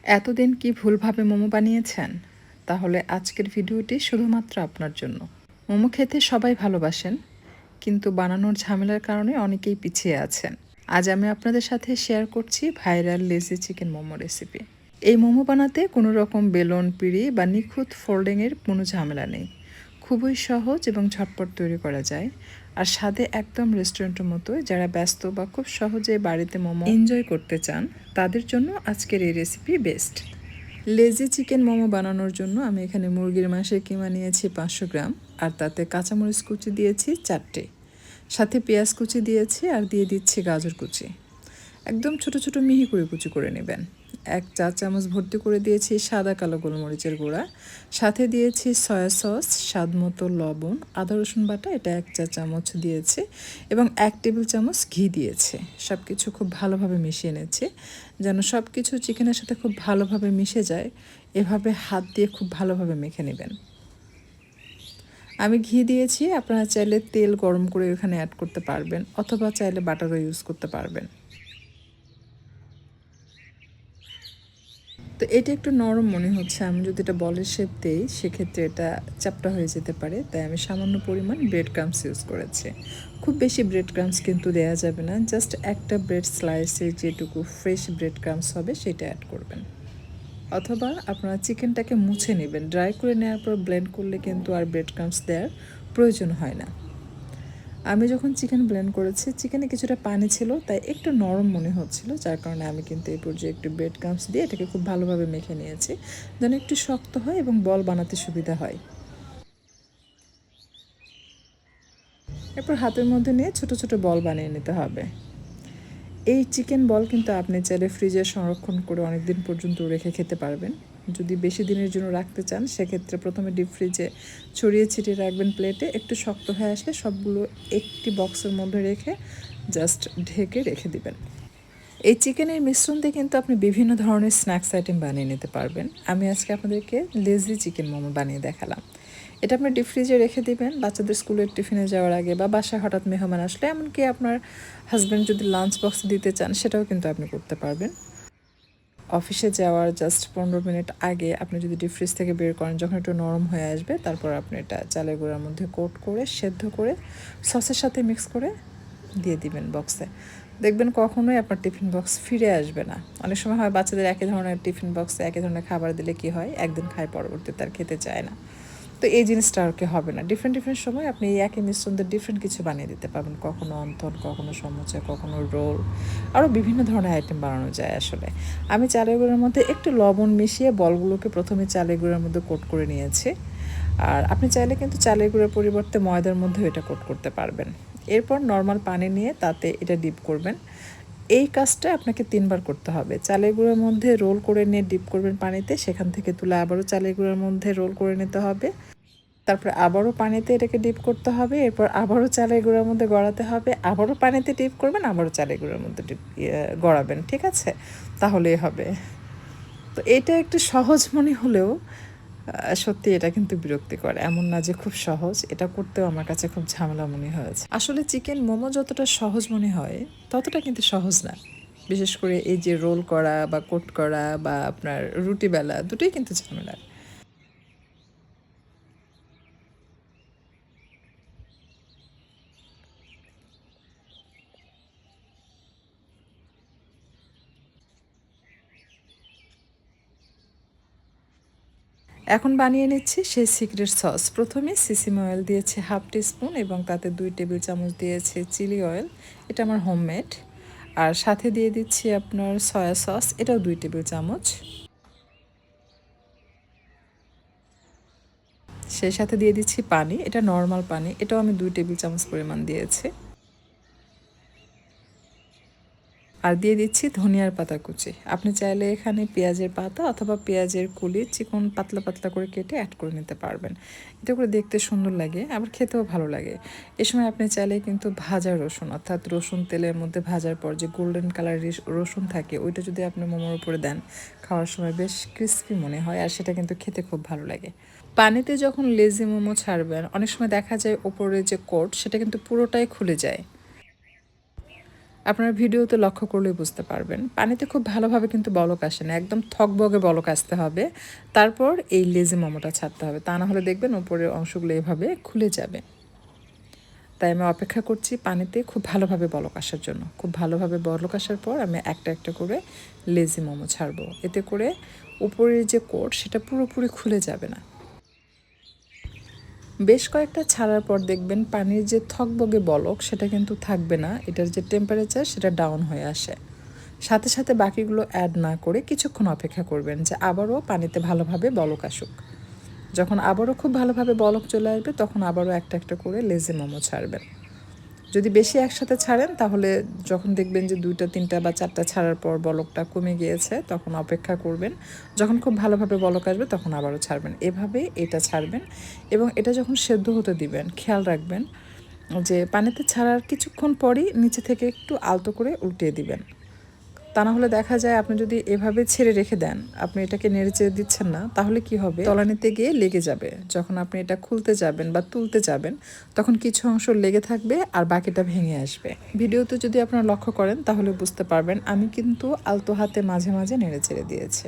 এতদিন কি ভুলভাবে মোমো বানিয়েছেন? তাহলে আজকের ভিডিওটি শুধুমাত্র আপনার জন্য। মোমো খেতে সবাই ভালোবাসেন, কিন্তু বানানোর ঝামেলার কারণে অনেকেই পিছিয়ে আছেন। আজ আমি আপনাদের সাথে শেয়ার করছি viral lazy chicken momo recipe. এই মোমো বানাতে কোনো রকম বেলন, পিঁড়ি বা নিখুঁত ফোল্ডিংয়ের কোনো ঝামেলা নেই। খুবই সহজ এবং ঝটপট তৈরি করা যায়। আর স্বাদে একদম রেস্টুরেন্টের মতো। যারা ব্যস্ত বা খুব সহজে বাড়িতে মোমো এনজয় করতে চান, তাদের জন্য আজকের এই recipe best. Lazy chicken momo বানানোর জন্য আমি এখানে মুরগির মাংসের কিমা নিয়েছি 500 গ্রাম, আর তাতে কাঁচামরিচ কুচি দিয়েছি 4টে, সাথে পেঁয়াজ কুচি দিয়েছি, আর দিয়ে দিচ্ছি গাজর কুচি। একদম ছোট ছোট মিহি করে কুচি করে নেবেন। 1 চা চামচ ভর্তি করে দিয়েছি সাদা কালো গোলমরিচের গুঁড়া, সাথে দিয়েছি সয়া সস, স্বাদ মতো লবণ, আদা রসুন বাটা এটা 1 চা চামচ দিয়েছি, এবং 1 টেবিল চামচ ঘি দিয়েছি। সব কিছু খুব ভালোভাবে মিশিয়ে নিচ্ছি, যেন সব কিছু চিকেনের সাথে খুব ভালোভাবে মিশে যায়। এভাবে হাত দিয়ে খুব ভালোভাবে মেখে নেবেন। আমি ঘি দিয়েছি, আপনারা চাইলে তেল গরম করে এখানে অ্যাড করতে পারবেন, অথবা চাইলে বাটারও ইউজ করতে পারবেন। তো এটা একটু নরম মনে হচ্ছে, আমি যদি এটা বলের শেপ দেই সেক্ষেত্রে এটা চ্যাপ্টা হয়ে যেতে পারে, তাই আমি সামান্য পরিমাণ ব্রেড ক্রাম্পস ইউজ করেছি। খুব বেশি ব্রেড ক্রাম্পস কিন্তু দেওয়া যাবে না, জাস্ট একটা ব্রেড স্লাইসে যেটুকু ফ্রেশ ব্রেড ক্রাম্পস হবে সেটা অ্যাড করবেন। অথবা আপনারা চিকেনটাকে মুছে নেবেন, ড্রাই করে নেওয়ার পর ব্লেন্ড করলে কিন্তু আর ব্রেড ক্রাম্পস দেওয়ার প্রয়োজন হয় না। আমি যখন চিকেন ব্লেন্ড করেছি, চিকেনে কিছুটা পানি ছিল, তাই একটু নরম মনে হচ্ছিল, যার কারণে আমি কিন্তু এই পর্যায়ে একটু ব্রেড ক্রাম্পস দিয়ে এটাকে খুব ভালোভাবে মেখে নিয়েছি, যেন একটু শক্ত হয় এবং বল বানাতে সুবিধা হয়। এরপর হাতের মধ্যে নিয়ে ছোট ছোট বল বানিয়ে নিতে হবে। এই চিকেন বল কিন্তু আপনি চাইলে ফ্রিজে সংরক্ষণ করে অনেক দিন পর্যন্ত রেখে খেতে পারবেন। যদি বেশি দিনের জন্য রাখতে চান, সেক্ষেত্রে প্রথমে ডিপ ফ্রিজে ছড়িয়ে ছিটিয়ে রাখবেন প্লেটে। একটু শক্ত হয়ে আসলে সবগুলো একটি বক্সের মধ্যে রেখে জাস্ট ঢেকে রেখে দিবেন। এই চিকেনের মিশ্রণ দিয়ে কিন্তু আপনি বিভিন্ন ধরনের স্ন্যাক্স আইটেম বানিয়ে নিতে পারবেন। আমি আজকে আপনাদেরকে লেজি চিকেন মোমো বানিয়ে দেখালাম। এটা আপনি ডিপ ফ্রিজে রেখে দিবেন বাচ্চাদের স্কুলের টিফিনে যাওয়ার আগে, বা বাসায় হঠাৎ মেহমান আসলে, এমনকি আপনার হাজব্যান্ড যদি লাঞ্চ বক্স দিতে চান সেটাও কিন্তু আপনি করতে পারবেন। অফিসে যাওয়ার জাস্ট 15 মিনিট আগে আপনি যদি ডিপ ফ্রিজ থেকে বের করেন, যখন একটু নরম হয়ে আসবে, তারপর আপনি এটা চালের গুঁড়ার মধ্যে কোট করে সেদ্ধ করে সসের সাথে মিক্স করে দিয়ে দিবেন বক্সে। দেখবেন কখনোই আপনার টিফিন বক্স ফিরে আসবে না। অনেক সময় হয় বাচ্চাদের একই ধরনের টিফিন বক্সে একই ধরনের খাবার দিলে কি হয়, একদিন খায়, পরবর্তীতে তার খেতে চায় না। তো এই জিনিসটা আর কি হবে না। ডিফারেন্ট ডিফারেন্ট সময় আপনি এই একই মিশ্রণ দিয়ে ডিফারেন্ট কিছু বানিয়ে দিতে পারবেন। কখনো অন্থন, কখনো সমুচা, কখনো রোল, আরও বিভিন্ন ধরনের আইটেম বানানো যায় আসলে। আমি চালের গুঁড়োর মধ্যে একটু লবণ মিশিয়ে বলগুলোকে প্রথমে চালের গুঁড়োর মধ্যে কোট করে নিয়েছি। আর আপনি চাইলে কিন্তু চালের গুঁড়োর পরিবর্তে ময়দার মধ্যেও এটা কোট করতে পারবেন। এরপর নর্মাল পানি নিয়ে তাতে এটা ডিপ করবেন। এই কাজটা আপনাকে 3বার করতে হবে। চালের গুঁড়োর মধ্যে রোল করে নিয়ে ডিপ করবেন পানিতে, সেখান থেকে তুলে আবারও চালের গুঁড়োর মধ্যে রোল করে নিতে হবে, তারপরে আবারও পানিতে এটাকে ডিপ করতে হবে, এরপর আবারও চালের গুঁড়োর মধ্যে গড়াতে হবে, আবারও পানিতে ডিপ করবেন, আবারও চালের গুঁড়োর মধ্যে গড়াবেন। ঠিক আছে, তাহলেই হবে। তো এটা একটু সহজ মনে হলেও সত্যি এটা কিন্তু বিরক্তিকর। এমন না যে খুব সহজ, এটা করতেও আমার কাছে খুব ঝামেলা মনে হয়েছে। আসলে চিকেন মোমো যতটা সহজ মনে হয়, ততটা কিন্তু সহজ না। বিশেষ করে এই যে রোল করা বা কোট করা বা আপনার রুটি বেলা, দুটোই কিন্তু ঝামেলার। এখন বানিয়ে নিচ্ছি সেই সিক্রেট সস। প্রথমে সিসিম অয়েল দিয়েছি 1/2 টিস্পুন, এবং তাতে 2 টেবিল চামচ দিয়েছি চিলি অয়েল, এটা আমার হোমমেড। আর সাথে দিয়ে দিচ্ছি আপনার সয়া সস, এটাও 2 টেবিল চামচ। সেই সাথে দিয়ে দিচ্ছি পানি, এটা নর্মাল পানি, এটাও আমি 2 টেবিল চামচ পরিমাণ দিয়েছি। আর দিয়ে দিচ্ছি ধনিয়ার পাতা কুচি। আপনি চাইলে এখানে পেঁয়াজের পাতা অথবা পেঁয়াজের কলি চিকন পাতলা পাতলা করে কেটে অ্যাড করে নিতে পারবেন। এতে করে দেখতে সুন্দর লাগে, আবার খেতেও ভালো লাগে। এ সময় আপনি চাইলে কিন্তু ভাজা রসুন, অর্থাৎ রসুন তেলের মধ্যে ভাজার পর যে গোল্ডেন কালার রসুন থাকে, ওইটা যদি আপনি মোমোর উপরে দেন, খাওয়ার সময় বেশ ক্রিস্পি মনে হয়, আর সেটা কিন্তু খেতে খুব ভালো লাগে। পানিতে যখন লেজি মোমো ছাড়বেন, অনেক সময় দেখা যায় ওপরে যে কোট, সেটা কিন্তু পুরোটাই খুলে যায়। আপনারা ভিডিওতে লক্ষ্য করলেই বুঝতে পারবেন পানিতে খুব ভালোভাবে কিন্তু বলক আসে না, একদম থকবগে বলক আসতে হবে, তারপর এই লেজি মোমোটা ছাড়তে হবে, তা না হলে দেখবেন উপরের অংশগুলো এভাবে খুলে যাবে। তাই আমি অপেক্ষা করছি পানিতে খুব ভালোভাবে বলক আসার জন্য। খুব ভালোভাবে বলক আসার পর আমি একটা একটা করে লেজি মোমো ছাড়বো, এতে করে উপরের যে কোট সেটা পুরোপুরি খুলে যাবে না। বেশ কয়েকটা ছাড়ার পর দেখবেন পানির যে থকবগে বলক সেটা কিন্তু থাকবে না, এটার যে টেম্পারেচার সেটা ডাউন হয়ে আসে। সাথে সাথে বাকিগুলো অ্যাড না করে কিছুক্ষণ অপেক্ষা করবেন যে আবারও পানিতে ভালোভাবে বলক আসুক। যখন আবারও খুব ভালোভাবে বলক চলে আসবে তখন আবারও একটা একটা করে লেজি মোমো ছাড়বেন। যদি বেশি একসাথে ছাড়েন তাহলে যখন দেখবেন যে 2টা 3টা বা 4টা ছাড়ার পর বলকটা কমে গিয়েছে তখন অপেক্ষা করবেন, যখন খুব ভালোভাবে বলক আসবে তখন আবারও ছাড়বেন। এভাবেই এটা ছাড়বেন এবং এটা যখন সেদ্ধ হতে দিবেন খেয়াল রাখবেন যে পানিতে ছাড়ার কিছুক্ষণ পরই নিচে থেকে একটু আলতো করে উল্টিয়ে দিবেন। তা না হলে দেখা যায় আপনি যদি এভাবে ছেড়ে রেখে দেন, আপনি এটাকে নেড়ে চেড়ে দিচ্ছেন না, তাহলে কি হবে তলানিতে গিয়ে লেগে যাবে। যখন আপনি এটা খুলতে যাবেন বা তুলতে যাবেন তখন কিছু অংশ লেগে থাকবে আর বাকিটা ভেঙে আসবে। ভিডিওতে যদি আপনারা লক্ষ্য করেন তাহলে বুঝতে পারবেন আমি কিন্তু আলতো হাতে মাঝে মাঝে নেড়ে চেড়ে দিয়েছি।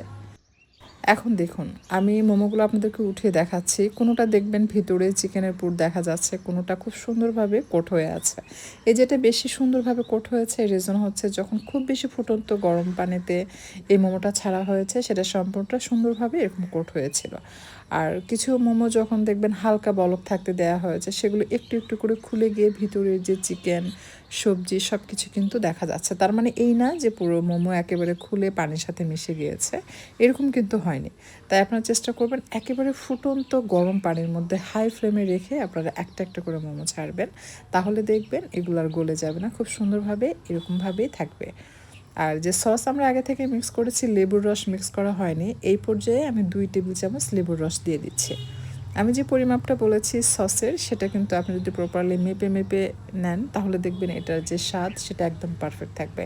এখন দেখুন আমি মোমোগুলো আপনাদেরকে উঠিয়ে দেখাচ্ছি, কোনোটা দেখবেন ভিতরে চিকেনের পুর দেখা যাচ্ছে, কোনোটা খুব সুন্দরভাবে কোট হয়ে আছে। এই যেটা বেশি সুন্দরভাবে কোট হয়েছে এর রিজন হচ্ছে যখন খুব বেশি ফুটন্ত গরম পানিতে এই মোমোটা ছাড়া হয়েছে সেটা সম্পূর্ণটা সুন্দরভাবে এরকম কোট হয়েছিল। আর কিছু মোমো যখন দেখবেন হালকা বলক থাকতে দেওয়া হয়েছে সেগুলো একটু একটু করে খুলে গিয়ে ভিতরের যে চিকেন সবজি সব কিছু কিন্তু দেখা যাচ্ছে। তার মানে এই না যে পুরো মোমো একেবারে খুলে পানির সাথে মিশে গিয়েছে, এরকম কিন্তু হয়নি। তাই আপনারা চেষ্টা করবেন একেবারে ফুটন্ত গরম পানির মধ্যে হাই ফ্লেমে রেখে আপনারা একটা একটা করে মোমো ছাড়বেন, তাহলে দেখবেন এগুলো আর গলে যাবে না, খুব সুন্দরভাবে এরকমভাবেই থাকবে। আর যে সস আমরা আগে থেকে মিক্স করেছি লেবুর রস মিক্স করা হয়নি, এই পর্যায়ে আমি 2 টেবিল চামচ লেবুর রস দিয়ে দিচ্ছি। আমি যে পরিমাপটা বলেছি সসের সেটা কিন্তু আপনি যদি প্রপারলি মেপে মেপে নেন তাহলে দেখবেন এটার যে স্বাদ সেটা একদম পারফেক্ট থাকবে।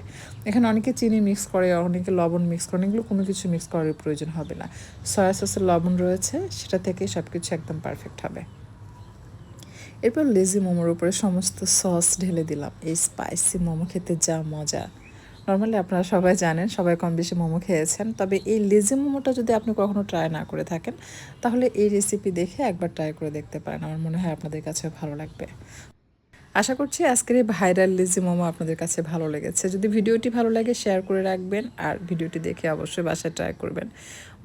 এখানে অনেকে চিনি মিক্স করে, অনেকে লবণ মিক্স করে, এগুলো কোনো কিছু মিক্স করার প্রয়োজন হবে না। সয়া সসের লবণ রয়েছে সেটা থেকে সব কিছু একদম পারফেক্ট হবে। এরপর লেজি মোমোর উপরে সমস্ত সস ঢেলে দিলাম। এই স্পাইসি মোমো খেতে যা মজা! নর্মালি আপনারা সবাই জানেন, সবাই কম বেশি মোমো খেয়েছেন, তবে এই লেজি মোমোটা যদি আপনি কখনো ট্রাই না করে থাকেন তাহলে এই রেসিপি দেখে একবার ট্রাই করে দেখতে পারেন, আমার মনে হয় আপনাদের কাছে ভালো লাগবে। আশা করছি আজকের এই ভাইরাল লেজি মোমো আপনাদের কাছে ভালো লেগেছে। যদি ভিডিওটি ভালো লাগে শেয়ার করে রাখবেন আর ভিডিওটি দেখে অবশ্যই বাসায় ট্রাই করবেন।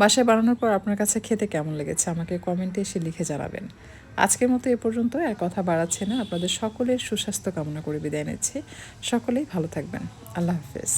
বাসায় বানানোর পর আপনার কাছে খেতে কেমন লেগেছে আমাকে কমেন্টে এসে লিখে জানাবেন। আজকের মতো এ পর্যন্ত, আর কথা বাড়াচ্ছে না, আপনাদের সকলের সুস্বাস্থ্য কামনা করে বিদায় নিচ্ছি। সকলেই ভালো থাকবেন। আল্লাহ হাফেজ।